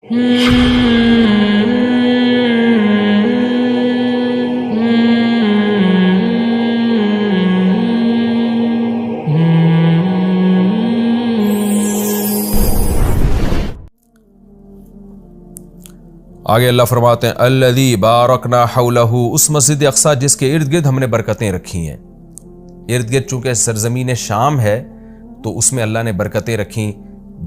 آگے اللہ فرماتے ہیں الذی بارکنا حولہ، اس مسجد اقصیٰ جس کے ارد گرد ہم نے برکتیں رکھی ہیں۔ ارد گرد چونکہ سرزمین شام ہے تو اس میں اللہ نے برکتیں رکھیں،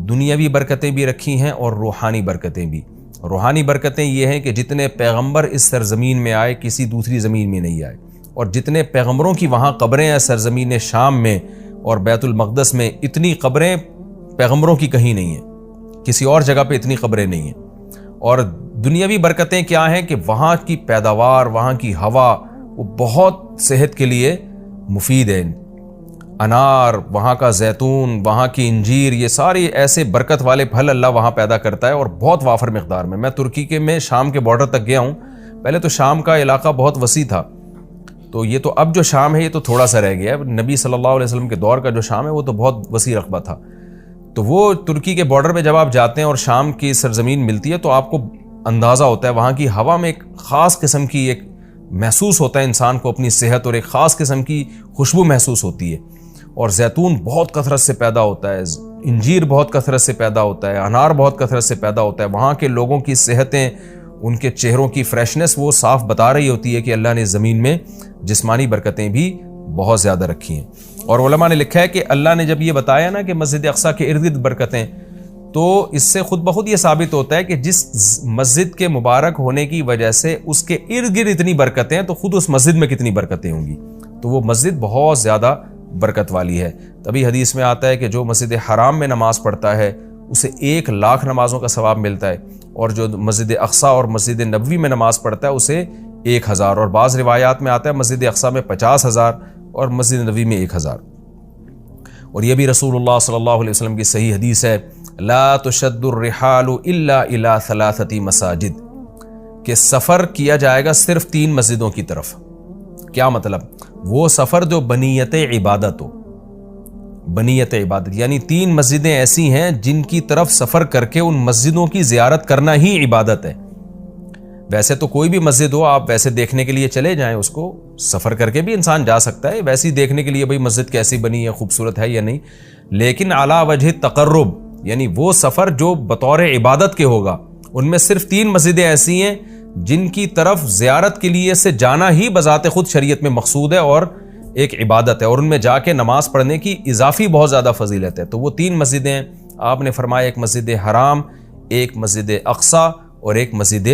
دنیاوی برکتیں بھی رکھی ہیں اور روحانی برکتیں بھی۔ روحانی برکتیں یہ ہیں کہ جتنے پیغمبر اس سرزمین میں آئے کسی دوسری زمین میں نہیں آئے، اور جتنے پیغمبروں کی وہاں قبریں ہیں سرزمین شام میں اور بیت المقدس میں، اتنی قبریں پیغمبروں کی کہیں نہیں ہیں، کسی اور جگہ پہ اتنی قبریں نہیں ہیں۔ اور دنیاوی برکتیں کیا ہیں کہ وہاں کی پیداوار، وہاں کی ہوا وہ بہت صحت کے لیے مفید ہے۔ انار، وہاں کا زیتون، وہاں کی انجیر، یہ سارے ایسے برکت والے پھل اللہ وہاں پیدا کرتا ہے اور بہت وافر مقدار میں۔ میں ترکی کے میں شام کے بارڈر تک گیا ہوں۔ پہلے تو شام کا علاقہ بہت وسیع تھا، تو یہ تو اب جو شام ہے یہ تو تھوڑا سا رہ گیا ہے۔ نبی صلی اللہ علیہ وسلم کے دور کا جو شام ہے وہ تو بہت وسیع رقبہ تھا۔ تو وہ ترکی کے بارڈر پہ جب آپ جاتے ہیں اور شام کی سرزمین ملتی ہے تو آپ کو اندازہ ہوتا ہے وہاں کی ہوا میں ایک خاص قسم کی ایک محسوس ہوتا ہے انسان کو اپنی صحت، اور ایک خاص قسم کی خوشبو محسوس ہوتی ہے۔ اور زیتون بہت کثرت سے پیدا ہوتا ہے، انجیر بہت کثرت سے پیدا ہوتا ہے، انار بہت کثرت سے پیدا ہوتا ہے۔ وہاں کے لوگوں کی صحتیں، ان کے چہروں کی فریشنس وہ صاف بتا رہی ہوتی ہے کہ اللہ نے زمین میں جسمانی برکتیں بھی بہت زیادہ رکھی ہیں۔ اور علماء نے لکھا ہے کہ اللہ نے جب یہ بتایا نا کہ مسجد اقصیٰ کے ارد گرد برکتیں، تو اس سے خود بخود یہ ثابت ہوتا ہے کہ جس مسجد کے مبارک ہونے کی وجہ سے اس کے ارد گرد اتنی برکتیں ہیں تو خود اس مسجد میں کتنی برکتیں ہوں گی۔ تو وہ مسجد بہت زیادہ برکت والی ہے۔ تبھی حدیث میں آتا ہے کہ جو مسجد حرام میں نماز پڑھتا ہے اسے 1,00,000 نمازوں کا ثواب ملتا ہے، اور جو مسجد اقصیٰ اور مسجد نبوی میں نماز پڑھتا ہے اسے 1,000، اور بعض روایات میں آتا ہے مسجد اقصیٰ میں 50,000 اور مسجد نبوی میں 1,000۔ اور یہ بھی رسول اللہ صلی اللہ علیہ وسلم کی صحیح حدیث ہے، لا تشد الرحال الا الى 3 مساجد، کہ سفر کیا جائے گا صرف 3 مسجدوں کی طرف۔ کیا مطلب؟ وہ سفر جو بنیت عبادت ہو، بنیت عبادت یعنی 3 مسجدیں ایسی ہیں جن کی طرف سفر کر کے ان مسجدوں کی زیارت کرنا ہی عبادت ہے۔ ویسے تو کوئی بھی مسجد ہو آپ ویسے دیکھنے کے لیے چلے جائیں، اس کو سفر کر کے بھی انسان جا سکتا ہے ویسے ہی دیکھنے کے لیے بھئی مسجد کیسی بنی ہے، خوبصورت ہے یا نہیں، لیکن اعلیٰ وجہ تقرب یعنی وہ سفر جو بطور عبادت کے ہوگا، ان میں صرف 3 مسجدیں ایسی ہیں جن کی طرف زیارت کے لیے سے جانا ہی بذات خود شریعت میں مقصود ہے اور ایک عبادت ہے، اور ان میں جا کے نماز پڑھنے کی اضافی بہت زیادہ فضیلت ہے۔ تو وہ 3 مسجدیں ہیں، آپ نے فرمایا ایک مسجد حرام، ایک مسجد اقصیٰ اور ایک مسجد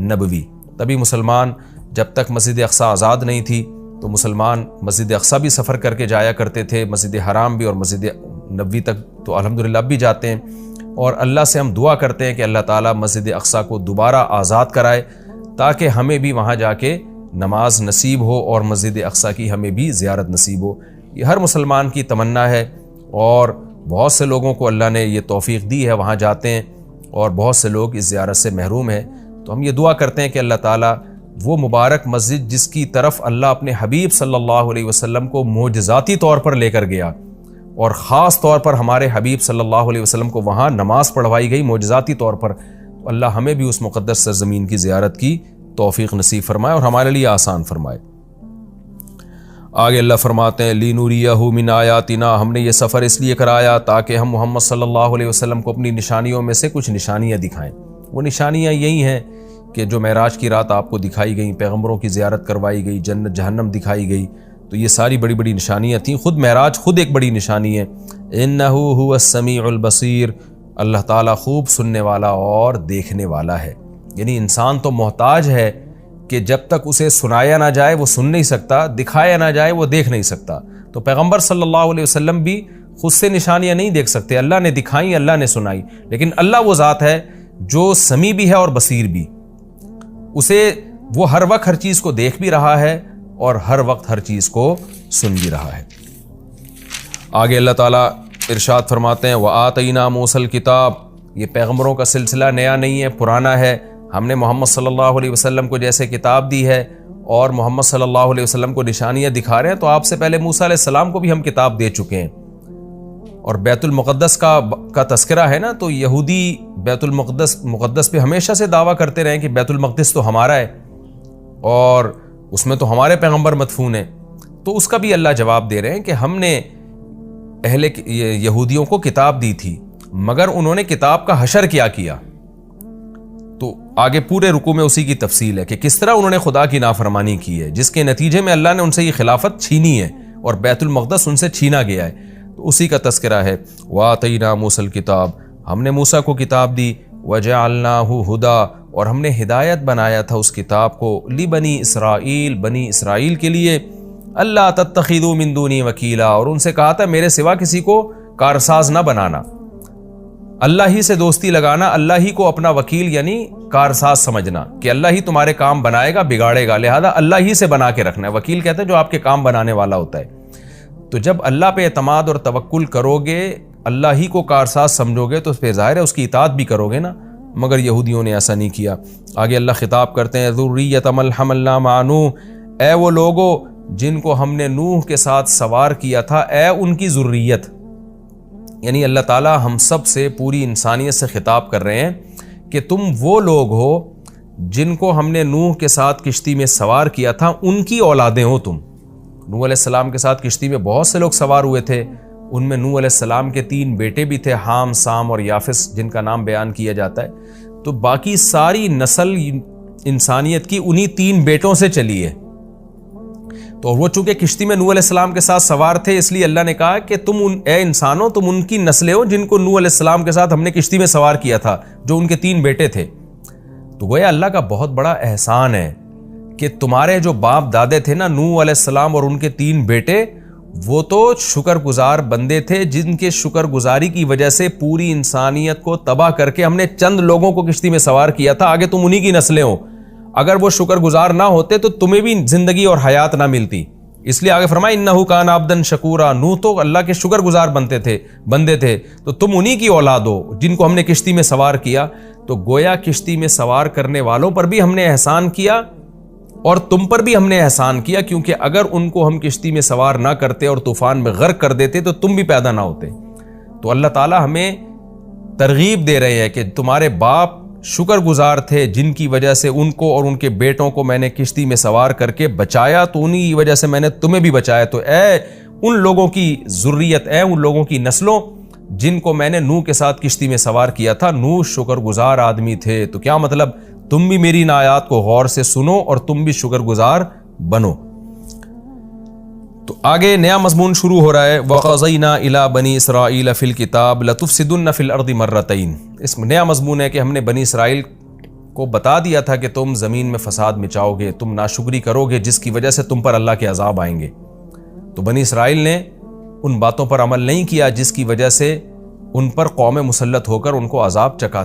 نبوی۔ تبھی مسلمان جب تک مسجد اقصیٰ آزاد نہیں تھی تو مسلمان مسجد اقصیٰ بھی سفر کر کے جایا کرتے تھے، مسجد حرام بھی، اور مسجد نبوی تک تو الحمدللہ اب بھی جاتے ہیں۔ اور اللہ سے ہم دعا کرتے ہیں کہ اللہ تعالیٰ مسجد اقصیٰ کو دوبارہ آزاد کرائے تاکہ ہمیں بھی وہاں جا کے نماز نصیب ہو اور مسجد اقصیٰ کی ہمیں بھی زیارت نصیب ہو۔ یہ ہر مسلمان کی تمنا ہے، اور بہت سے لوگوں کو اللہ نے یہ توفیق دی ہے، وہاں جاتے ہیں، اور بہت سے لوگ اس زیارت سے محروم ہیں۔ تو ہم یہ دعا کرتے ہیں کہ اللہ تعالیٰ وہ مبارک مسجد جس کی طرف اللہ اپنے حبیب صلی اللہ علیہ وسلم کو معجزاتی طور پر لے کر گیا، اور خاص طور پر ہمارے حبیب صلی اللہ علیہ وسلم کو وہاں نماز پڑھوائی گئی معجزاتی طور پر، تو اللہ ہمیں بھی اس مقدس سرزمین کی زیارت کی توفیق نصیب فرمائے اور ہمارے لیے آسان فرمائے۔ آگے اللہ فرماتے ہیں لِنُرِيَهُ مِنْ آیَاتِنَا، ہم نے یہ سفر اس لیے کرایا تاکہ ہم محمد صلی اللہ علیہ وسلم کو اپنی نشانیوں میں سے کچھ نشانیاں دکھائیں۔ وہ نشانیاں یہی ہیں کہ جو معراج کی رات آپ کو دکھائی گئیں، پیغمبروں کی زیارت کروائی گئی، جنت جہنم دکھائی گئی، تو یہ ساری بڑی بڑی نشانیاں تھیں۔ خود معراج خود ایک بڑی نشانی ہے۔ إِنَّهُ هُوَ السَّمِيعُ الْبَصِيرُ، اللہ تعالیٰ خوب سننے والا اور دیکھنے والا ہے۔ یعنی انسان تو محتاج ہے کہ جب تک اسے سنایا نہ جائے وہ سن نہیں سکتا، دکھایا نہ جائے وہ دیکھ نہیں سکتا۔ تو پیغمبر صلی اللہ علیہ وسلم بھی خود سے نشانیاں نہیں دیکھ سکتے، اللہ نے دکھائیں، اللہ نے سنائی، لیکن اللہ وہ ذات ہے جو سمیع بھی ہے اور بصیر بھی، اسے وہ ہر وقت ہر چیز کو دیکھ بھی رہا ہے اور ہر وقت ہر چیز کو سن بھی رہا ہے۔ آگے اللہ تعالیٰ ارشاد فرماتے ہیں وَآتَيْنَا مُوسَى الْكِتَابَ، یہ پیغمبروں کا سلسلہ نیا نہیں ہے، پرانا ہے۔ ہم نے محمد صلی اللہ علیہ وسلم کو جیسے کتاب دی ہے اور محمد صلی اللہ علیہ وسلم کو نشانیاں دکھا رہے ہیں، تو آپ سے پہلے موسیٰ علیہ السلام کو بھی ہم کتاب دے چکے ہیں، اور بیت المقدس کا تذکرہ ہے نا، تو یہودی بیت المقدس پہ ہمیشہ سے دعویٰ کرتے رہے کہ بیت المقدس تو ہمارا ہے اور اس میں تو ہمارے پیغمبر مدفون ہیں. تو اس کا بھی اللہ جواب دے رہے ہیں کہ ہم نے اہل یہودیوں کو کتاب دی تھی مگر انہوں نے کتاب کا حشر کیا. تو آگے پورے رکوع میں اسی کی تفصیل ہے کہ کس طرح انہوں نے خدا کی نافرمانی کی ہے، جس کے نتیجے میں اللہ نے ان سے یہ خلافت چھینی ہے اور بیت المقدس ان سے چھینا گیا ہے. تو اسی کا تذکرہ ہے. وَآتَيْنَا مُوسَى الْكِتَابَ، ہم نے موسیٰ کو کتاب دی. وَجَعَلْنَاهُ هُدًى، اور ہم نے ہدایت بنایا تھا اس کتاب کو. لِبَنِي اسرائیل، بنی اسرائیل کے لیے. اللہ تتخذوا من دونی وکیلا، اور ان سے کہا تھا میرے سوا کسی کو کارساز نہ بنانا. اللہ ہی سے دوستی لگانا، اللہ ہی کو اپنا وکیل یعنی کارساز سمجھنا کہ اللہ ہی تمہارے کام بنائے گا بگاڑے گا، لہذا اللہ ہی سے بنا کے رکھنا ہے. وکیل کہتے ہیں جو آپ کے کام بنانے والا ہوتا ہے. تو جب اللہ پہ اعتماد اور توکل کرو گے، اللہ ہی کو کارساز سمجھو گے، تو پھر ظاہر ہے اس کی اطاعت بھی کرو گے نا. مگر یہودیوں نے ایسا نہیں کیا. آگے اللہ خطاب کرتے ہیں ذریۃ من حملنا مع نوح، اے وہ لوگوں جن کو ہم نے نوح کے ساتھ سوار کیا تھا، اے ان کی ذریت. یعنی اللہ تعالی ہم سب سے، پوری انسانیت سے خطاب کر رہے ہیں کہ تم وہ لوگ ہو جن کو ہم نے نوح کے ساتھ کشتی میں سوار کیا تھا، ان کی اولادیں ہو تم. نوح علیہ السلام کے ساتھ کشتی میں بہت سے لوگ سوار ہوئے تھے. ان میں نوح علیہ السلام کے 3 بیٹے بھی تھے، حام، سام اور یافس، جن کا نام بیان کیا جاتا ہے. تو باقی ساری نسل انسانیت کی انہی 3 بیٹوں سے چلی ہے. تو وہ چونکہ کشتی میں نوح علیہ السلام کے ساتھ سوار تھے، اس لیے اللہ نے کہا کہ تم اے انسانوں، تم ان کی نسلیں ہو جن کو نوح علیہ السلام کے ساتھ ہم نے کشتی میں سوار کیا تھا، جو ان کے 3 بیٹے تھے. تو گویا اللہ کا بہت بڑا احسان ہے کہ تمہارے جو باپ دادے تھے نا، نوح علیہ السلام اور ان کے 3 بیٹے، وہ تو شکر گزار بندے تھے جن کے شکر گزاری کی وجہ سے پوری انسانیت کو تباہ کر کے ہم نے چند لوگوں کو کشتی میں سوار کیا تھا. آگے تم انہی کی نسلیں ہو. اگر وہ شکر گزار نہ ہوتے تو تمہیں بھی زندگی اور حیات نہ ملتی. اس لیے آگے فرمایا انہ کان عبدا شکورا، نوح تو اللہ کے شکر گزار بندے تھے. تو تم انہی کی اولاد ہو جن کو ہم نے کشتی میں سوار کیا. تو گویا کشتی میں سوار کرنے والوں پر بھی ہم نے احسان کیا اور تم پر بھی ہم نے احسان کیا، کیونکہ اگر ان کو ہم کشتی میں سوار نہ کرتے اور طوفان میں غرق کر دیتے تو تم بھی پیدا نہ ہوتے. تو اللہ تعالی ہمیں ترغیب دے رہے ہیں کہ تمہارے باپ شکر گزار تھے جن کی وجہ سے ان کو اور ان کے بیٹوں کو میں نے کشتی میں سوار کر کے بچایا، تو انہی کی وجہ سے میں نے تمہیں بھی بچایا. تو اے ان لوگوں کی ذریت، اے ان لوگوں کی نسلوں جن کو میں نے نوح کے ساتھ کشتی میں سوار کیا تھا، نوح شکر گزار آدمی تھے. تو کیا مطلب؟ تم بھی میری ان آیات کو غور سے سنو اور تم بھی شکر گزار بنو. تو آگے نیا مضمون شروع ہو رہا ہے. وَقَضَيْنَا إِلَىٰ بَنِي إِسْرَائِيلَ فِي الْكِتَابِ لَتُفْسِدُنَّ فِي الْأَرْضِ مَرَّتَيْنِ. اس میں نیا مضمون ہے کہ ہم نے بنی اسرائیل کو بتا دیا تھا کہ تم زمین میں فساد مچاؤ گے، تم ناشکری کرو گے، جس کی وجہ سے تم پر اللہ کے عذاب آئیں گے. تو بنی اسرائیل نے ان باتوں پر عمل نہیں کیا جس کی وجہ سے ان پر قوم مسلط ہو کر ان کو عذاب چکا